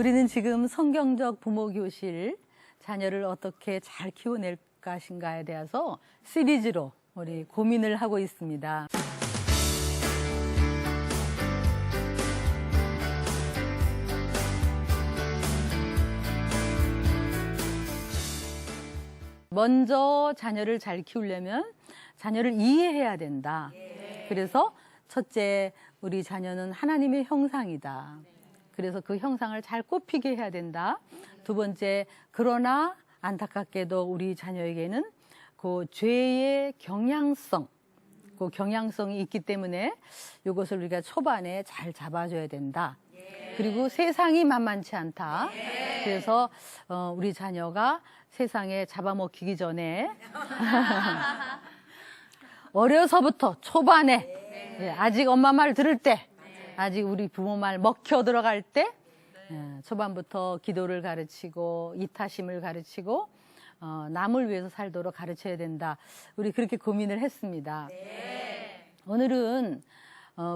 우리는 지금 성경적 부모 교실, 자녀를 어떻게 잘 키워낼 것인가에 대해서 시리즈로 우리 고민을 하고 있습니다. 먼저 자녀를 잘 키우려면 자녀를 이해해야 된다. 그래서 첫째, 우리 자녀는 하나님의 형상이다. 그래서 그 형상을 잘 꼽히게 해야 된다. 두 번째, 그러나 안타깝게도 우리 자녀에게는 그 죄의 경향성, 그 경향성이 있기 때문에 이것을 우리가 초반에 잘 잡아줘야 된다. 그리고 세상이 만만치 않다. 그래서 우리 자녀가 세상에 잡아먹히기 전에 어려서부터 초반에 아직 엄마 말 들을 때, 아직 우리 부모 말 먹혀 들어갈 때 초반부터 기도를 가르치고 이타심을 가르치고 남을 위해서 살도록 가르쳐야 된다. 우리 그렇게 고민을 했습니다. 오늘은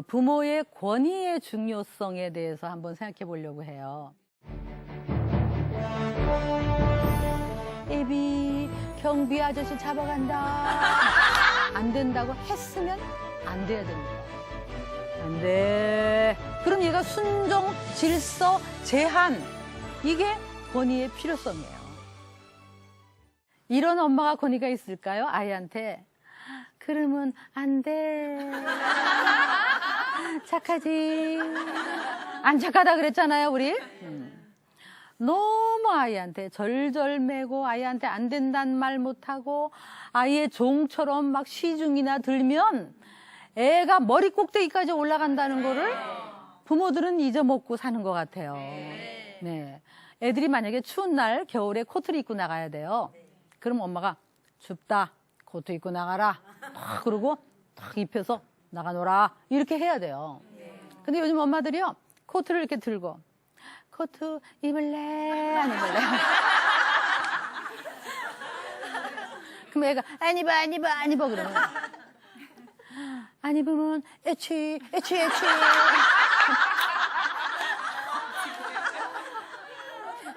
부모의 권위의 중요성에 대해서 한번 생각해 보려고 해요. 애비, 경비 아저씨 잡아간다. 안 된다고 했으면 안 돼야 됩니다. 안 돼. 그럼 얘가 순종, 질서, 제한, 이게 권위의 필요성이에요. 이런 엄마가 권위가 있을까요? 아이한테. 그러면 안 돼. 착하지. 안 착하다 그랬잖아요, 우리. 너무 아이한테 절절매고 아이한테 안 된다는 말 못하고 아이의 종처럼 막 시중이나 들면 애가 머리 꼭대기까지 올라간다는 거를 부모들은 잊어먹고 사는 것 같아요. 네. 애들이 만약에 추운 날 겨울에 코트를 입고 나가야 돼요. 그럼 엄마가 춥다. 코트 입고 나가라. 탁 그러고 탁 입혀서 나가노라. 이렇게 해야 돼요. 근데 요즘 엄마들이요. 코트를 이렇게 들고 코트 입을래? 안 입을래? 그럼 애가 안 입어, 안 입어, 안 입어 그러면 안 입으면 애취.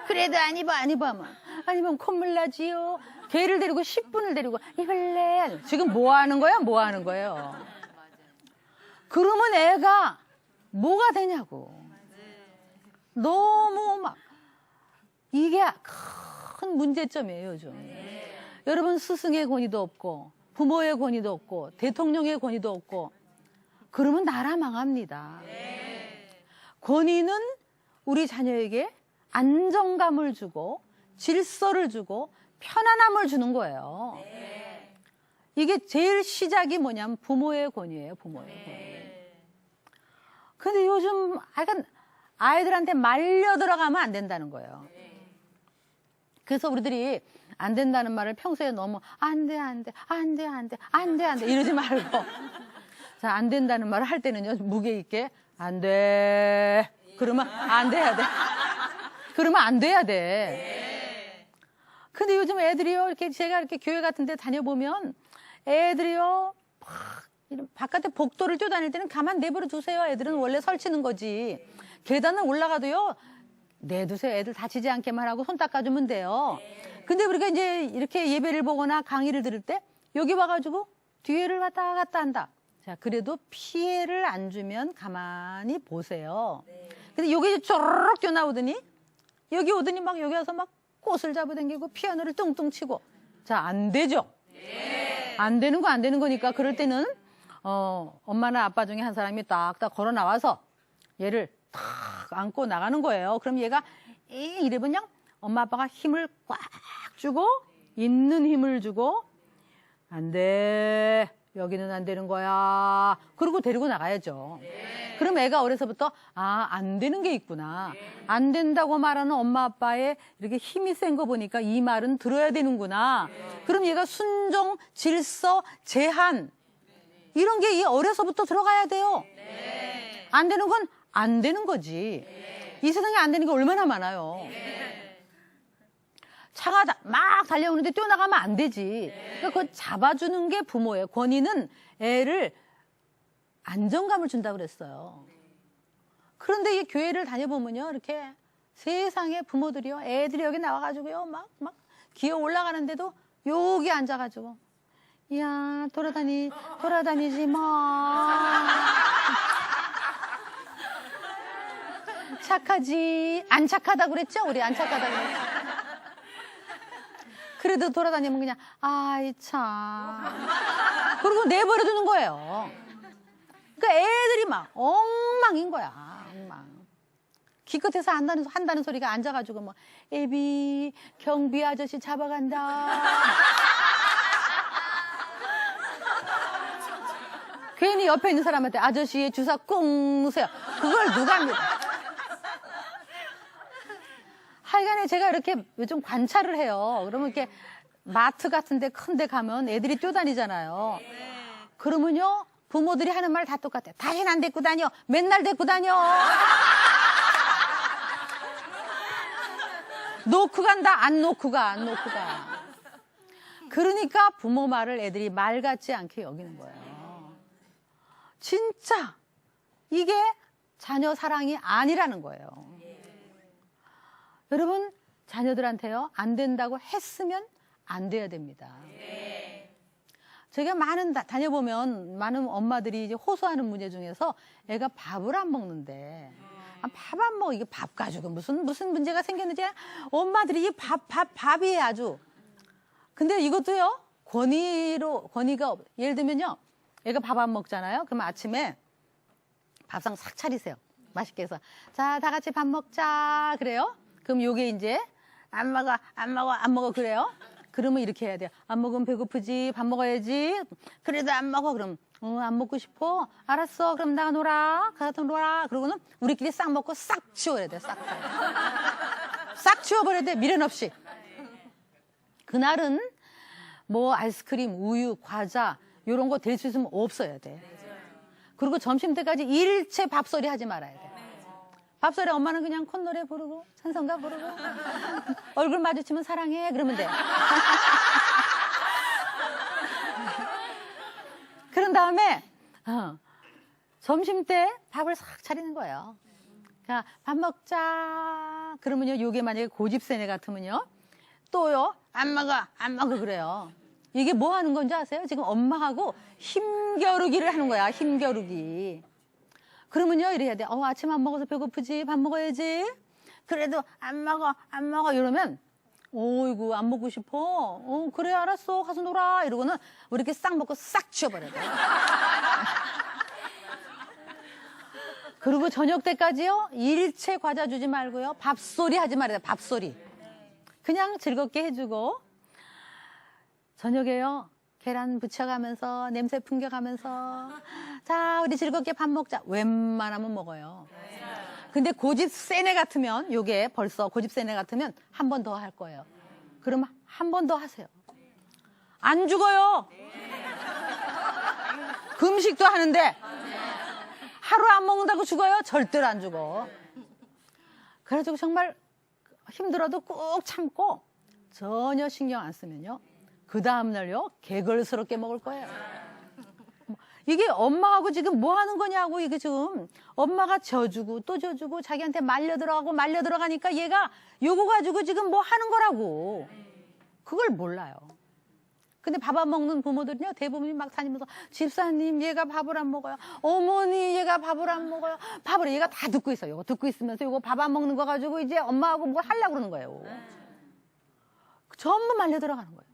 그래도 안 입어 하면 안 입으면 콧물 나지요. 걔를 데리고 10분을 데리고 입을래? 지금 뭐 하는 거예요? 그러면 애가 뭐가 되냐고. 너무 막 이게 큰 문제점이에요, 요즘. 여러분, 스승의 권위도 없고 부모의 권위도 없고 대통령의 권위도 없고 그러면 나라 망합니다. 권위는 우리 자녀에게 안정감을 주고 질서를 주고 편안함을 주는 거예요. 이게 제일 시작이 뭐냐면 부모의 권위예요, 부모의 권위. 근데 요즘 아이들한테 말려 들어가면 안 된다는 거예요. 그래서 우리들이 안 된다는 말을 평소에 너무 안 돼 이러지 말고 자, 안 된다는 말을 할 때는요 무게 있게 안 돼. 그러면 안 돼야 돼. 그러면 안 돼야 돼. 근데 요즘 애들이요 이렇게 제가 이렇게 교회 같은 데 다녀보면 애들이요 바깥에 복도를 뛰어다닐 때는 가만 내버려 두세요. 애들은 원래 설치는 거지. 계단을 올라가도요 내두세요. 애들 다치지 않게만 하고 손 닦아주면 돼요. 근데 우리가 이제 이렇게 예배를 보거나 강의를 들을 때 여기 와가지고 뒤에를 왔다 갔다 한다. 자, 그래도 피해를 안 주면 가만히 보세요. 근데 여기 쪼르륵 뛰어나오더니 여기 오더니 막 여기 와서 막 꽃을 잡아당기고 피아노를 뚱뚱 치고. 자, 안 되죠? 안 되는 거니까 그럴 때는 엄마나 아빠 중에 한 사람이 딱딱 걸어 나와서 얘를 탁 안고 나가는 거예요. 그럼 얘가 이러면 그냥 엄마 아빠가 힘을 꽉 주고 있는 힘을 주고 안 돼. 여기는 안 되는 거야. 그러고 데리고 나가야죠. 그럼 애가 어려서부터 안 되는 게 있구나. 안 된다고 말하는 엄마 아빠의 이렇게 힘이 센 거 보니까 이 말은 들어야 되는구나. 그럼 얘가 순종, 질서, 제한 이런 게 이 어려서부터 들어가야 돼요. 안 되는 건 안 되는 거지. 이 세상에 안 되는 게 얼마나 많아요. 차가 막 달려오는데 뛰어나가면 안 되지. 그러니까 그거 잡아주는 게 부모예요. 권위는 애를 안정감을 준다고 그랬어요. 그런데 이 교회를 다녀보면요. 이렇게 세상에 부모들이요. 애들이 여기 나와가지고요. 막 기어 올라가는데도 여기 앉아가지고. 야, 돌아다니지 마. 착하지. 안 착하다고 그랬죠? 우리 안 착하다고 그랬죠? 그래도 돌아다니면 그냥, 아이, 참. 그리고 내버려두는 거예요. 그러니까 애들이 막 엉망인 거야. 엉망. 기껏해서 한다는 소리가 앉아가지고 뭐, 애비, 경비 아저씨 잡아간다. 괜히 옆에 있는 사람한테 아저씨의 주사 꾹 누세요. 그걸 누가 합니까? 하여간에 제가 이렇게 좀 관찰을 해요. 그러면 이렇게 마트 같은 데 큰 데 가면 애들이 뛰어다니잖아요. 그러면요, 부모들이 하는 말 다 똑같아요. 다시는 안 데리고 다녀. 맨날 데리고 다녀. 놓고 간다. 안 놓고 가. 그러니까 부모 말을 애들이 말 같지 않게 여기는 거예요. 진짜 이게 자녀 사랑이 아니라는 거예요. 여러분, 자녀들한테요, 안 된다고 했으면 안 돼야 됩니다. 제가 다녀보면 많은 엄마들이 이제 호소하는 문제 중에서 애가 밥을 안 먹는데, 밥 안 먹어. 이게 밥 가지고 무슨 문제가 생겼는지 엄마들이 이 밥이 아주. 근데 이것도요, 권위가, 예를 들면요, 애가 밥 안 먹잖아요. 그러면 아침에 밥상 싹 차리세요. 맛있게 해서. 자, 다 같이 밥 먹자. 그래요? 그럼 요게 이제 안 먹어. 그래요? 그러면 이렇게 해야 돼요. 안 먹으면 배고프지. 밥 먹어야지. 그래도 안 먹어. 그럼 안 먹고 싶어. 알았어. 그럼 나가 놀아. 가서 놀아. 그러고는 우리끼리 싹 먹고 싹 치워야 돼. 싹 치워버려야 돼. 미련 없이. 그날은 뭐 아이스크림, 우유, 과자 이런 거 될 수 있으면 없어야 돼. 그리고 점심 때까지 일체 밥소리 하지 말아야 돼. 밥소리 엄마는 그냥 콧노래 부르고 찬송가 부르고 얼굴 마주치면 사랑해 그러면 돼. 그런 다음에 점심 때 밥을 싹 차리는 거예요. 자, 밥 먹자. 그러면요, 요게 만약에 고집세네 같으면요, 또요, 안 먹어 그래요. 이게 뭐 하는 건지 아세요? 지금 엄마하고 힘겨루기를 하는 거야. 힘겨루기. 그러면요, 이래야 돼. 아침 안 먹어서 배고프지. 밥 먹어야지. 그래도 안 먹어. 이러면, 어이구, 안 먹고 싶어. 그래, 알았어. 가서 놀아. 이러고는 우리 이렇게 싹 먹고 싹 치워버려야 돼. 그리고 저녁 때까지요, 일체 과자 주지 말고요. 밥소리 하지 말아야 돼. 밥소리. 그냥 즐겁게 해주고, 저녁에요, 계란 부쳐가면서 냄새 풍겨가면서 자, 우리 즐겁게 밥 먹자. 웬만하면 먹어요. 근데 고집 세네 같으면, 요게 벌써 고집 세네 같으면 한 번 더 할 거예요. 그럼 한 번 더 하세요. 안 죽어요. 금식도 하는데 하루 안 먹는다고 죽어요? 절대로 안 죽어. 그래가지고 정말 힘들어도 꾹 참고 전혀 신경 안 쓰면요, 그 다음날요, 개걸스럽게 먹을 거예요. 이게 엄마하고 지금 뭐 하는 거냐고. 이게 지금 엄마가 져주고 또 져주고 자기한테 말려 들어가니까 얘가 요거 가지고 지금 뭐 하는 거라고. 그걸 몰라요. 근데 밥 안 먹는 부모들은요, 대부분이 막 다니면서 집사님, 얘가 밥을 안 먹어요. 어머니, 얘가 밥을 안 먹어요. 얘가 다 듣고 있어요. 이거 듣고 있으면서 이거 밥 안 먹는 거 가지고 이제 엄마하고 뭘 하려고 그러는 거예요. 전부 말려 들어가는 거예요.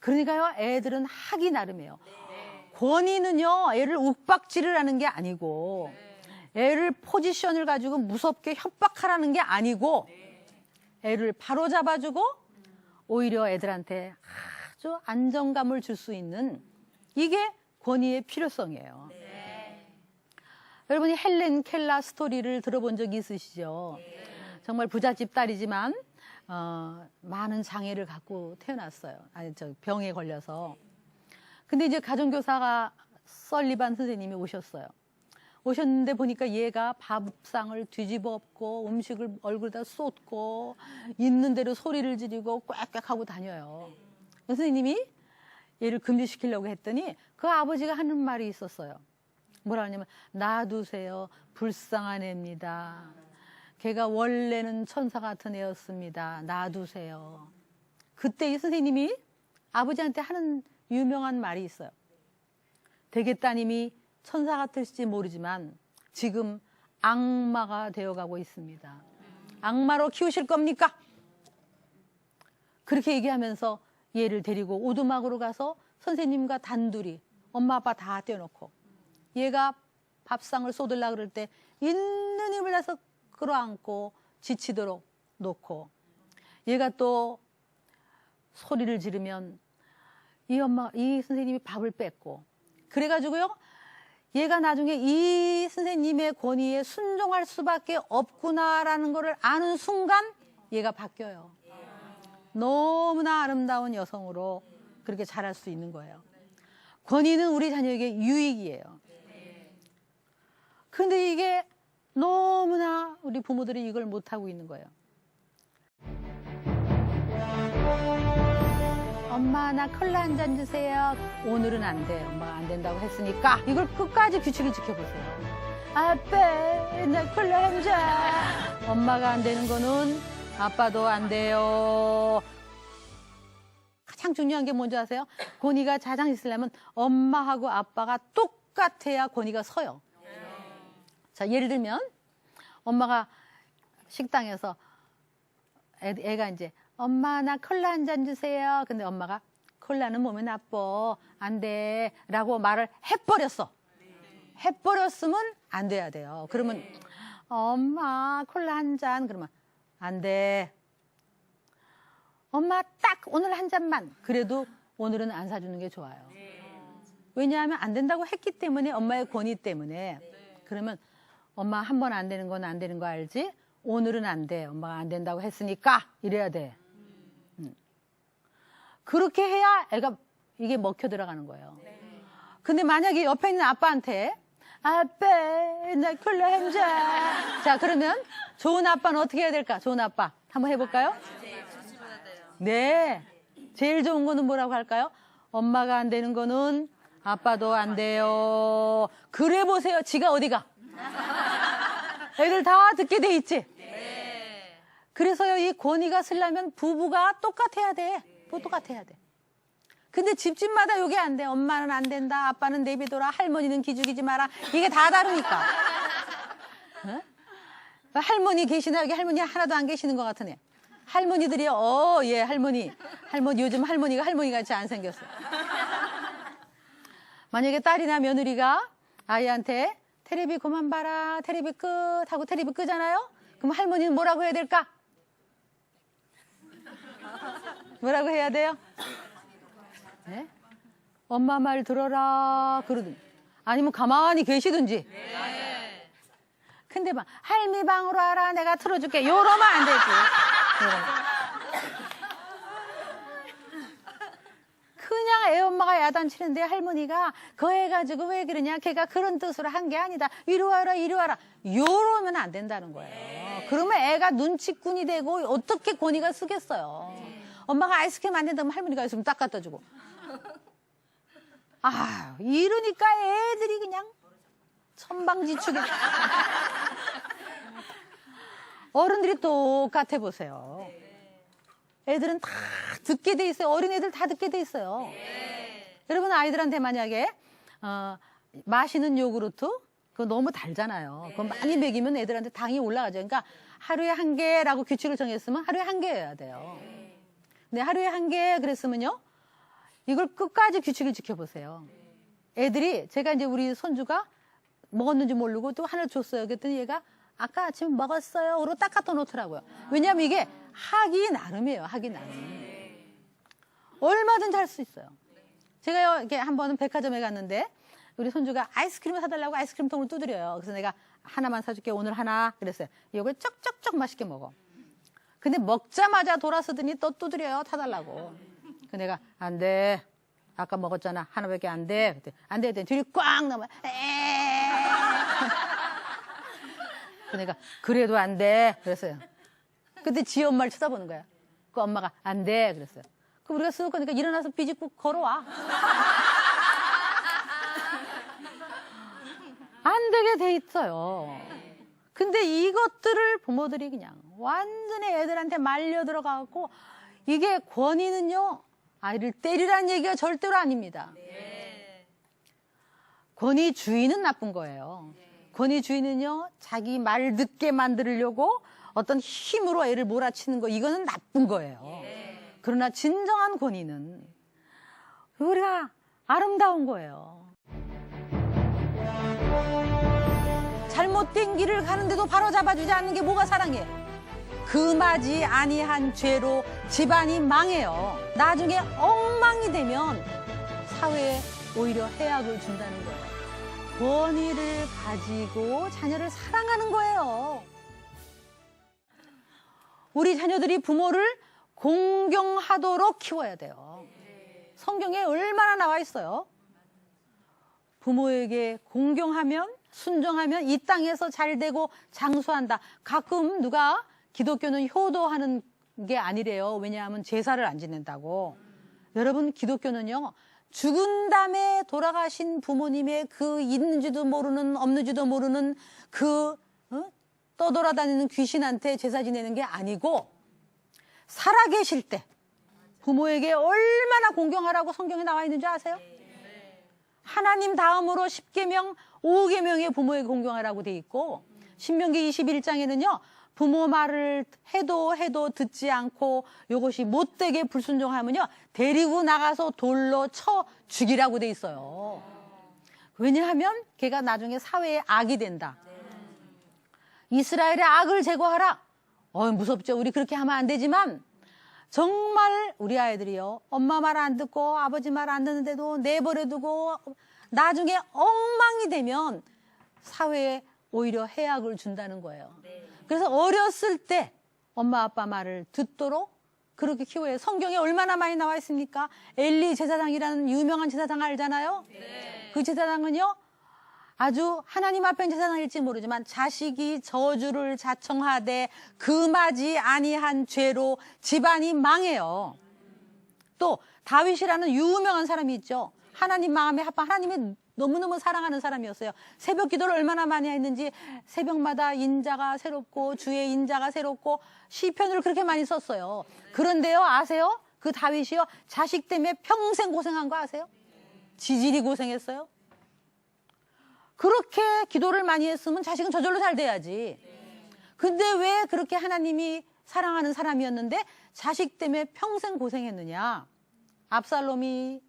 그러니까요, 애들은 하기 나름이에요. 권위는요, 애를 욱박질을 하는 게 아니고, 애를 포지션을 가지고 무섭게 협박하라는 게 아니고, 애를 바로 잡아주고 오히려 애들한테 아주 안정감을 줄 수 있는, 이게 권위의 필요성이에요. 여러분이 헬렌 켈러 스토리를 들어본 적이 있으시죠? 정말 부잣집 딸이지만 많은 장애를 갖고 태어났어요. 병에 걸려서. 근데 이제 가정교사가 설리반 선생님이 오셨어요. 오셨는데 보니까 얘가 밥상을 뒤집어 엎고 음식을 얼굴에다 쏟고 있는 대로 소리를 지르고 꽥꽥 하고 다녀요. 선생님이 얘를 금지시키려고 했더니 그 아버지가 하는 말이 있었어요. 뭐라 하냐면, 놔두세요. 불쌍한 애입니다. 걔가 원래는 천사 같은 애였습니다. 놔두세요. 그때 이 선생님이 아버지한테 하는 유명한 말이 있어요. 대개 따님이 천사 같을지 모르지만 지금 악마가 되어가고 있습니다. 악마로 키우실 겁니까? 그렇게 얘기하면서 얘를 데리고 오두막으로 가서 선생님과 단둘이 엄마 아빠 다 떼어놓고 얘가 밥상을 쏟으려고 그럴 때 있는 힘을 다해서 끌어안고 지치도록 놓고 얘가 또 소리를 지르면 이 선생님이 밥을 뺏고 그래가지고요 얘가 나중에 이 선생님의 권위에 순종할 수밖에 없구나라는 것을 아는 순간 얘가 바뀌어요. 너무나 아름다운 여성으로 그렇게 자랄 수 있는 거예요. 권위는 우리 자녀에게 유익이에요. 그런데 이게 너무나 우리 부모들이 이걸 못하고 있는 거예요. 엄마 나 콜라 한 잔 주세요. 오늘은 안 돼. 엄마가 안 된다고 했으니까 이걸 끝까지 규칙을 지켜보세요. 아빠 나 콜라 한 잔. 엄마가 안 되는 거는 아빠도 안 돼요. 가장 중요한 게 뭔지 아세요? 권위가 자장 있으려면 엄마하고 아빠가 똑같아야 권위가 서요. 자, 예를 들면 엄마가 식당에서 애가 이제 엄마 나 콜라 한 잔 주세요. 근데 엄마가 콜라는 몸에 나빠 안 돼 라고 말을 해버렸어. 해버렸으면 안 돼야 돼요. 그러면 엄마 콜라 한 잔 그러면 안 돼. 엄마 딱 오늘 한 잔만. 그래도 오늘은 안 사주는 게 좋아요. 왜냐하면 안 된다고 했기 때문에 엄마의 권위 때문에. 그러면 엄마 한 번 안 되는 건 안 되는 거 알지? 오늘은 안 돼. 엄마가 안 된다고 했으니까 이래야 돼. 그렇게 해야 애가 이게 먹혀 들어가는 거예요. 근데 만약에 옆에 있는 아빠한테 아빠 나 콜라 한 잔. 자 그러면 좋은 아빠는 어떻게 해야 될까? 좋은 아빠 한번 해볼까요? 네. 제일 좋은 거는 뭐라고 할까요? 엄마가 안 되는 거는 아빠도 안 돼요. 그래 보세요. 지가 어디가? 애들 다 듣게 돼 있지? 그래서요, 이 권위가 쓰려면 부부가 똑같아야 돼. 똑같아야 돼. 근데 집집마다 이게 안 돼. 엄마는 안 된다. 아빠는 내비둬라. 할머니는 기죽이지 마라. 이게 다 다르니까. 어? 할머니 계시나? 여기 할머니 하나도 안 계시는 것 같으네. 할머니들이요. 예, 할머니. 요즘 할머니 같이 안 생겼어요. 만약에 딸이나 며느리가 아이한테 테레비 그만 봐라. 테레비 끝. 하고 테레비 끄잖아요? 그럼 할머니는 뭐라고 해야 될까? 뭐라고 해야 돼요? 네? 엄마 말 들어라. 그러든지. 아니면 가만히 계시든지. 근데 막 할미 방으로 와라. 내가 틀어줄게. 요러면 안 되지. 그냥 애 엄마가 야단치는데 할머니가 그거 해가지고 왜 그러냐. 걔가 그런 뜻으로 한 게 아니다. 이리 와라 이리 와라. 요러면 안 된다는 거예요. 그러면 애가 눈치꾼이 되고 어떻게 권위가 쓰겠어요. 엄마가 아이스크림 안 된다면 할머니가 있으면 딱 갖다 주고. 아, 이러니까 애들이 그냥 천방지축이. 어른들이 똑같아 보세요. 애들은 다 듣게 돼 있어요. 어린애들 다 듣게 돼 있어요. 여러분 아이들한테 만약에 마시는 요구르트 그거 너무 달잖아요. 그거 많이 먹이면 애들한테 당이 올라가죠. 그러니까 하루에 한 개라고 규칙을 정했으면 하루에 한 개여야 돼요. 근데 하루에 한 개 그랬으면요. 이걸 끝까지 규칙을 지켜보세요. 애들이 제가 이제 우리 손주가 먹었는지 모르고 또 하나 줬어요. 그랬더니 얘가 아까 아침에 먹었어요. 그러고 딱 갖다 놓더라고요. 왜냐하면 이게 하기 나름이에요. 하기 나름. 얼마든지 할 수 있어요. 제가 이렇게 한 번은 백화점에 갔는데 우리 손주가 아이스크림을 사달라고 아이스크림 통을 두드려요. 그래서 내가 하나만 사줄게. 오늘 하나. 그랬어요. 이걸 쩍쩍쩍 맛있게 먹어. 근데 먹자마자 돌아서더니 또 두드려요. 타달라고. 그 내가 안 돼. 아까 먹었잖아. 하나밖에 안 돼. 그랬더니 안 돼. 뒤로 꽉 넘어. 그 내가 그래도 안 돼. 그랬어요. 근데 지 엄마를 쳐다보는 거야. 그 엄마가 안 돼. 그랬어요. 그럼 우리가 쓱 하니까 일어나서 비집고 걸어와. 안 되게 돼 있어요. 근데 이것들을 부모들이 그냥 완전히 애들한테 말려 들어가고, 이게 권위는요, 아이를 때리라는 얘기가 절대로 아닙니다. 권위 주인은 나쁜 거예요. 권위 주인은요, 자기 말 듣게 만들려고 어떤 힘으로 애를 몰아치는 거, 이거는 나쁜 거예요. 그러나 진정한 권위는 우리가 아름다운 거예요. 잘못된 길을 가는데도 바로 잡아주지 않는 게 뭐가 사랑이에요? 금하지 아니한 죄로 집안이 망해요. 나중에 엉망이 되면 사회에 오히려 해악을 준다는 거예요. 권위를 가지고 자녀를 사랑하는 거예요. 우리 자녀들이 부모를 공경하도록 키워야 돼요. 성경에 얼마나 나와 있어요? 부모에게 공경하면, 순종하면 이 땅에서 잘 되고 장수한다. 가끔 누가 기독교는 효도하는 게 아니래요. 왜냐하면 제사를 안 지낸다고. 여러분, 기독교는요, 죽은 다음에 돌아가신 부모님의 그 있는지도 모르는, 없는지도 모르는 그 떠돌아다니는 귀신한테 제사 지내는 게 아니고, 살아계실 때 부모에게 얼마나 공경하라고 성경에 나와 있는 줄 아세요? 하나님 다음으로 10계명, 5계명에 부모에게 공경하라고 돼 있고, 신명기 21장에는요, 부모 말을 해도 듣지 않고 이것이 못되게 불순종하면요, 데리고 나가서 돌로 쳐 죽이라고 돼 있어요. 왜냐하면 걔가 나중에 사회에 악이 된다. 이스라엘의 악을 제거하라. 무섭죠. 우리 그렇게 하면 안 되지만, 정말 우리 아이들이요, 엄마 말 안 듣고 아버지 말 안 듣는데도 내버려두고 나중에 엉망이 되면 사회에 오히려 해악을 준다는 거예요. 그래서 어렸을 때 엄마 아빠 말을 듣도록 그렇게 키워요. 성경에 얼마나 많이 나와 있습니까? 엘리 제사장이라는 유명한 제사장 알잖아요. 그 제사장은요, 아주 하나님 앞엔 제사장일지 모르지만 자식이 저주를 자청하되 금하지 아니한 죄로 집안이 망해요. 또 다윗이라는 유명한 사람이 있죠. 하나님 마음에 합한, 하나님이 너무너무 사랑하는 사람이었어요. 새벽 기도를 얼마나 많이 했는지 새벽마다 인자가 새롭고 주의 인자가 새롭고 시편을 그렇게 많이 썼어요. 그런데요, 아세요? 그 다윗이요, 자식 때문에 평생 고생한 거 아세요? 지질이 고생했어요. 그렇게 기도를 많이 했으면 자식은 저절로 잘 돼야지. 근데 왜 그렇게 하나님이 사랑하는 사람이었는데 자식 때문에 평생 고생했느냐? 압살롬이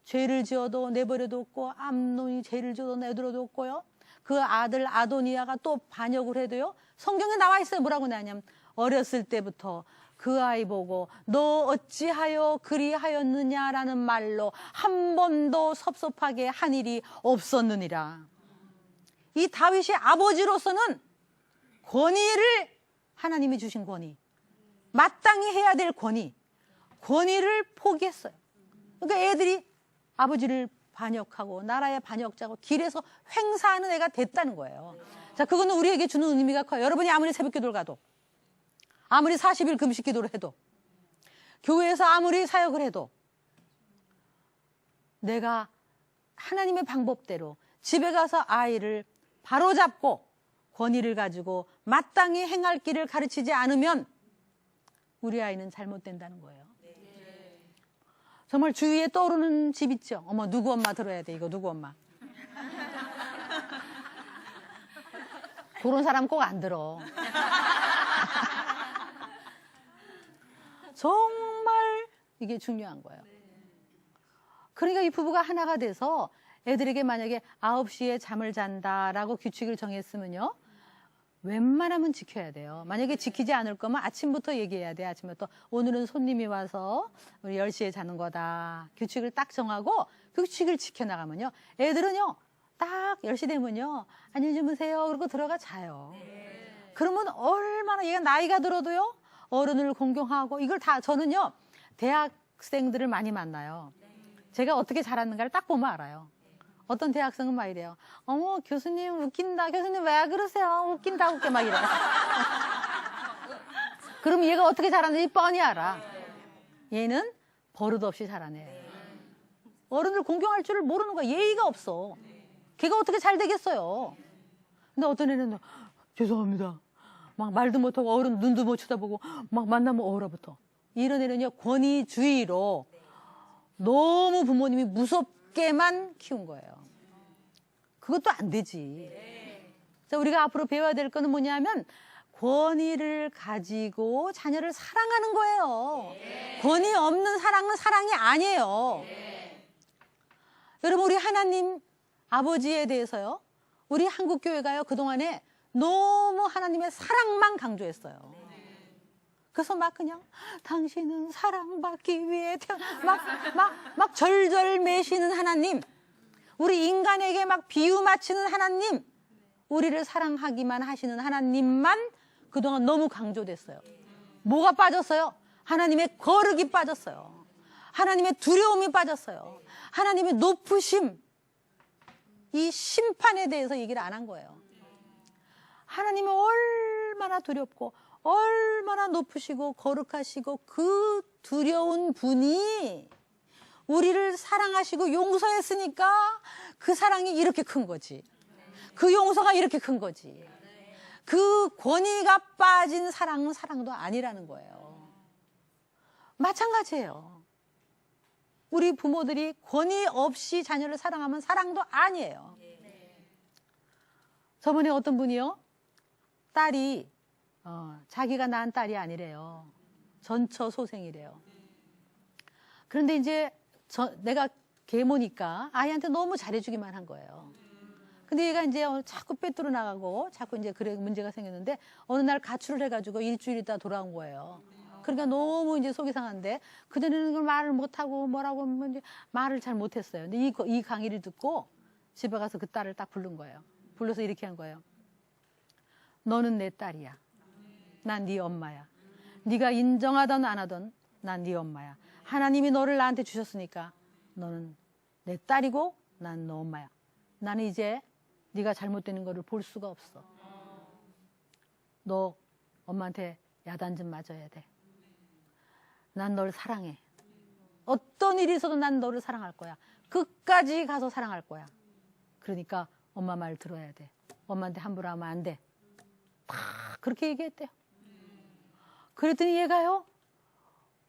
죄를 지어도 내버려뒀고, 암논이 죄를 지어도 내버려뒀고요, 그 아들 아도니아가 또 반역을 해도요, 성경에 나와 있어요. 뭐라고 나냐면, 어렸을 때부터 그 아이 보고 너 어찌하여 그리하였느냐라는 말로 한 번도 섭섭하게 한 일이 없었느니라. 이 다윗의 아버지로서는 권위를, 하나님이 주신 권위, 마땅히 해야 될 권위를 포기했어요. 그러니까 애들이 아버지를 반역하고 나라의 반역자고 길에서 횡사하는 애가 됐다는 거예요. 자, 그거는 우리에게 주는 의미가 커요. 여러분이 아무리 새벽 기도를 가도, 아무리 40일 금식 기도를 해도, 교회에서 아무리 사역을 해도, 내가 하나님의 방법대로 집에 가서 아이를 바로잡고 권위를 가지고 마땅히 행할 길을 가르치지 않으면 우리 아이는 잘못된다는 거예요. 정말 주위에 떠오르는 집 있죠? 어머, 누구 엄마 들어야 돼, 이거 누구 엄마. 그런 사람 꼭 안 들어. 정말 이게 중요한 거예요. 그러니까 이 부부가 하나가 돼서 애들에게 만약에 9시에 잠을 잔다라고 규칙을 정했으면요, 웬만하면 지켜야 돼요. 만약에 지키지 않을 거면 아침부터 얘기해야 돼. 아침부터 오늘은 손님이 와서 우리 10시에 자는 거다. 규칙을 딱 정하고 그 규칙을 지켜나가면요, 애들은요 딱 10시 되면요 안녕히 주무세요 그러고 들어가 자요. 그러면 얼마나 얘가 나이가 들어도요 어른을 공경하고, 이걸 다 저는요 대학생들을 많이 만나요. 제가 어떻게 자랐는가를 딱 보면 알아요. 어떤 대학생은 막 이래요. 어머, 교수님 웃긴다. 교수님 왜 그러세요? 웃긴다, 웃게 막 이래요. 그럼 얘가 어떻게 자랐는지 뻔히 알아. 얘는 버릇없이 자라네. 어른을 공경할 줄을 모르는 거야. 예의가 없어. 걔가 어떻게 잘 되겠어요. 근데 어떤 애는 죄송합니다. 막 말도 못하고 어른 눈도 못 쳐다보고 막 만나면 얼어붙어. 이런 애는요, 권위주의로 너무 부모님이 무섭게만 키운 거예요. 그것도 안 되지. 자, 우리가 앞으로 배워야 될 거는 뭐냐면 권위를 가지고 자녀를 사랑하는 거예요. 권위 없는 사랑은 사랑이 아니에요. 여러분, 우리 하나님 아버지에 대해서요, 우리 한국교회가요, 그동안에 너무 하나님의 사랑만 강조했어요. 그래서 막 그냥 당신은 사랑받기 위해 막 절절 매시는 하나님, 우리 인간에게 막 비유 맞히는 하나님, 우리를 사랑하기만 하시는 하나님만 그동안 너무 강조됐어요. 뭐가 빠졌어요? 하나님의 거룩이 빠졌어요. 하나님의 두려움이 빠졌어요. 하나님의 높으심, 이 심판에 대해서 얘기를 안 한 거예요. 하나님이 얼마나 두렵고 얼마나 높으시고 거룩하시고 그 두려운 분이 우리를 사랑하시고 용서했으니까 그 사랑이 이렇게 큰 거지. 그 용서가 이렇게 큰 거지. 그 권위가 빠진 사랑은 사랑도 아니라는 거예요. 마찬가지예요. 우리 부모들이 권위 없이 자녀를 사랑하면 사랑도 아니에요. 저번에 어떤 분이요, 딸이 자기가 낳은 딸이 아니래요. 전처소생이래요. 그런데 이제 내가 계모니까 아이한테 너무 잘해주기만 한 거예요. 근데 얘가 이제 자꾸 빼뚫어 나가고 자꾸 이제 그래 문제가 생겼는데 어느 날 가출을 해가지고 일주일 있다 돌아온 거예요. 그러니까 너무 이제 속이 상한데 그전에는 그걸 말을 못하고 뭐라고 이제 말을 잘 못했어요. 근데 이 강의를 듣고 집에 가서 그 딸을 딱 부른 거예요. 불러서 이렇게 한 거예요. 너는 내 딸이야. 난 네 엄마야. 네가 인정하든 안 하든 난 네 엄마야. 하나님이 너를 나한테 주셨으니까 너는 내 딸이고 난 너 엄마야. 나는 이제 네가 잘못되는 거를 볼 수가 없어. 너 엄마한테 야단 좀 맞아야 돼. 난 널 사랑해. 어떤 일이 있어도 난 너를 사랑할 거야. 끝까지 가서 사랑할 거야. 그러니까 엄마 말 들어야 돼. 엄마한테 함부로 하면 안 돼. 다 그렇게 얘기했대요. 그랬더니 얘가요,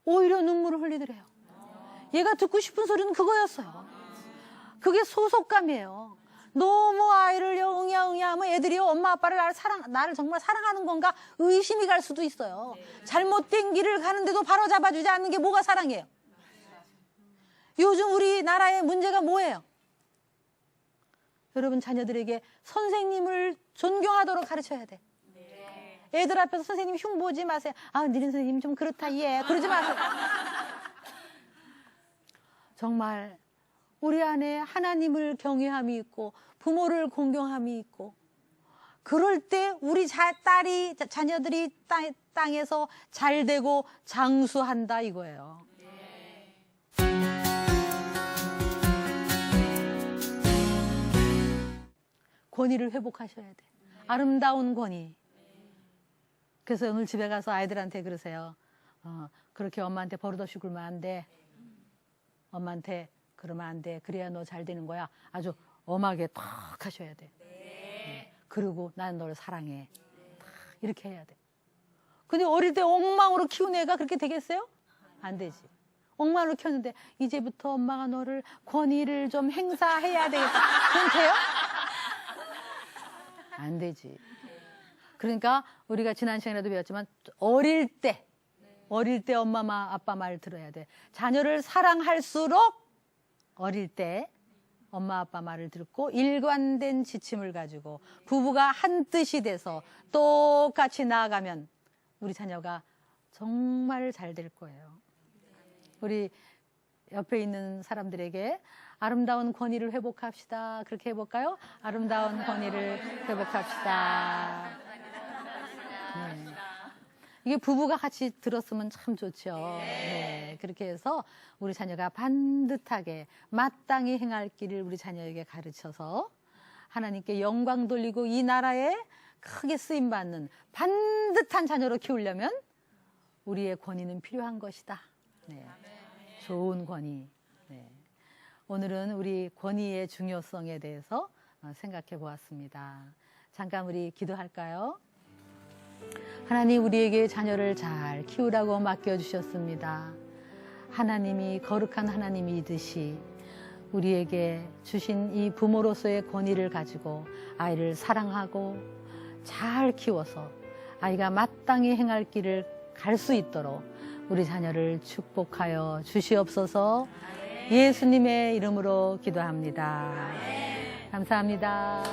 오히려 눈물을 흘리더래요. 얘가 듣고 싶은 소리는 그거였어요. 그게 소속감이에요. 너무 아이를 응야 하면 애들이 엄마 아빠를 나를 정말 사랑하는 건가 의심이 갈 수도 있어요. 잘못된 길을 가는데도 바로 잡아주지 않는 게 뭐가 사랑이에요? 요즘 우리나라의 문제가 뭐예요? 여러분, 자녀들에게 선생님을 존경하도록 가르쳐야 돼. 애들 앞에서 선생님 흉보지 마세요. 아, 니네 선생님 좀 그렇다, 예. 그러지 마세요. 정말 우리 안에 하나님을 경외함이 있고 부모를 공경함이 있고, 그럴 때 우리 자녀들이 땅에서 잘 되고 장수한다 이거예요. 권위를 회복하셔야 돼. 아름다운 권위. 그래서 오늘 집에 가서 아이들한테 그러세요. 그렇게 엄마한테 버릇없이 굴면 안 돼. 엄마한테 그러면 안 돼. 그래야 너 잘 되는 거야. 아주 엄하게 탁 하셔야 돼. 그리고 난 너를 사랑해. 탁 이렇게 해야 돼. 근데 어릴 때 엉망으로 키운 애가 그렇게 되겠어요? 안 되지. 엉망으로 키웠는데 이제부터 엄마가 너를 권위를 좀 행사해야 되겠다. 그럼 돼요? 안 되지. 그러니까 우리가 지난 시간에도 배웠지만 어릴 때 엄마 아빠 말 들어야 돼. 자녀를 사랑할수록 어릴 때 엄마 아빠 말을 듣고 일관된 지침을 가지고 부부가 한 뜻이 돼서 똑같이 나아가면 우리 자녀가 정말 잘 될 거예요. 우리 옆에 있는 사람들에게 아름다운 권위를 회복합시다. 그렇게 해볼까요? 아름다운 권위를 회복합시다. 네. 이게 부부가 같이 들었으면 참 좋죠. 네. 그렇게 해서 우리 자녀가 반듯하게 마땅히 행할 길을 우리 자녀에게 가르쳐서 하나님께 영광 돌리고 이 나라에 크게 쓰임받는 반듯한 자녀로 키우려면 우리의 권위는 필요한 것이다. 네. 좋은 권위. 네. 오늘은 우리 권위의 중요성에 대해서 생각해 보았습니다. 잠깐 우리 기도할까요? 하나님, 우리에게 자녀를 잘 키우라고 맡겨주셨습니다. 하나님이 거룩한 하나님이듯이 우리에게 주신 이 부모로서의 권위를 가지고 아이를 사랑하고 잘 키워서 아이가 마땅히 행할 길을 갈 수 있도록 우리 자녀를 축복하여 주시옵소서. 예수님의 이름으로 기도합니다. 감사합니다.